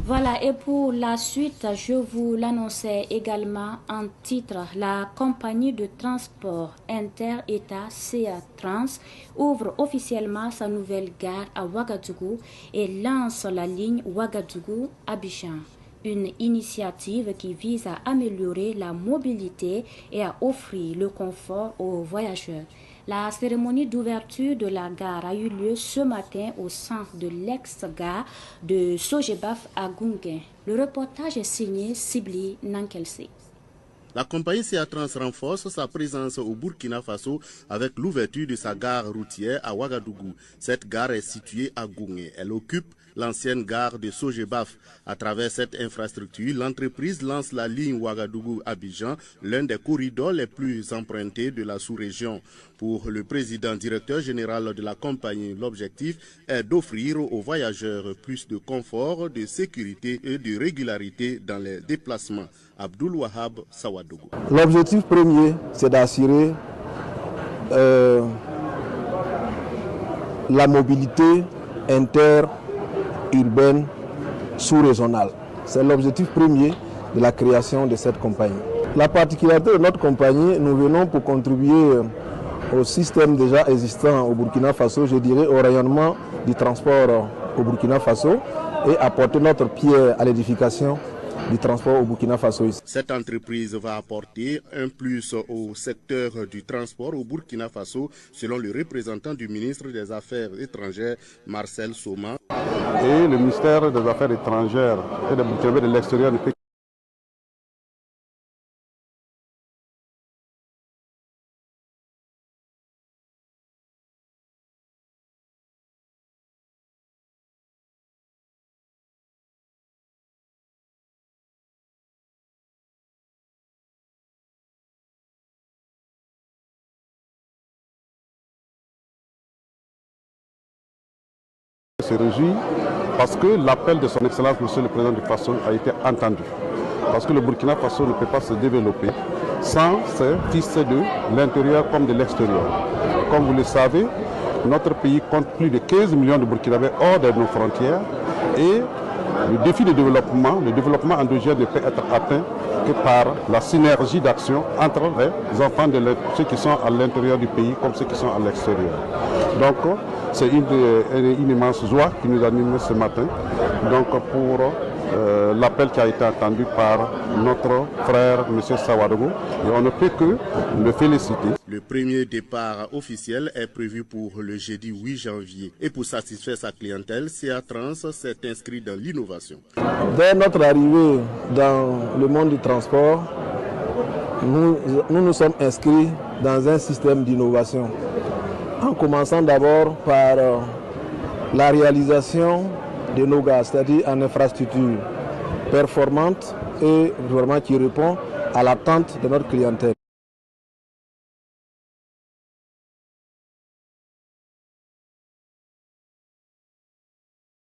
Voilà, et pour la suite, je vous l'annonçais également en titre. La compagnie de transport inter-État CA Trans ouvre officiellement sa nouvelle gare à Ouagadougou et lance la ligne Ouagadougou-Abidjan. Une initiative qui vise à améliorer la mobilité et à offrir le confort aux voyageurs. La cérémonie d'ouverture de la gare a eu lieu ce matin au centre de l'ex-gare de Sojebaf à Gunguin. Le reportage est signé Sibli Nankelsé. La compagnie CA Trans renforce sa présence au Burkina Faso avec l'ouverture de sa gare routière à Ouagadougou. Cette gare est située à Goungé. Elle occupe l'ancienne gare de Sojebaf. À travers cette infrastructure, l'entreprise lance la ligne Ouagadougou-Abidjan, l'un des corridors les plus empruntés de la sous-région. Pour le président directeur général de la compagnie, l'objectif est d'offrir aux voyageurs plus de confort, de sécurité et de régularité dans les déplacements. Abdul Wahab Sawadougou. L'objectif premier, c'est d'assurer la mobilité interurbaine sous-régionale. C'est l'objectif premier de la création de cette compagnie. La particularité de notre compagnie, nous venons pour contribuer au système déjà existant au Burkina Faso, je dirais au rayonnement du transport au Burkina Faso et apporter notre pierre à l'édification du transport au Burkina Faso. Cette entreprise va apporter un plus au secteur du transport au Burkina Faso, selon le représentant du ministre des Affaires étrangères, Marcel Soma. Et le ministère des Affaires étrangères et des Burkinabés de l'extérieur ne fait se réjouit parce que l'appel de son Excellence, Monsieur le Président du Faso, a été entendu. Parce que le Burkina Faso ne peut pas se développer sans ses fils de l'intérieur comme de l'extérieur. Comme vous le savez, notre pays compte plus de 15 millions de Burkinabés hors de nos frontières et le défi de développement endogène ne peut être atteint que par la synergie d'action entre les enfants de ceux qui sont à l'intérieur du pays comme ceux qui sont à l'extérieur. Donc, c'est une immense joie qui nous anime ce matin pour l'appel qui a été entendu par notre frère M. Sawadougou et on ne peut que le féliciter. Le premier départ officiel est prévu pour le jeudi 8 janvier et pour satisfaire sa clientèle, CA Trans s'est inscrit dans l'innovation. Dès notre arrivée dans le monde du transport, nous sommes inscrits dans un système d'innovation. En commençant d'abord par la réalisation de nos gares, c'est-à-dire en infrastructure performante et vraiment qui répond à l'attente de notre clientèle.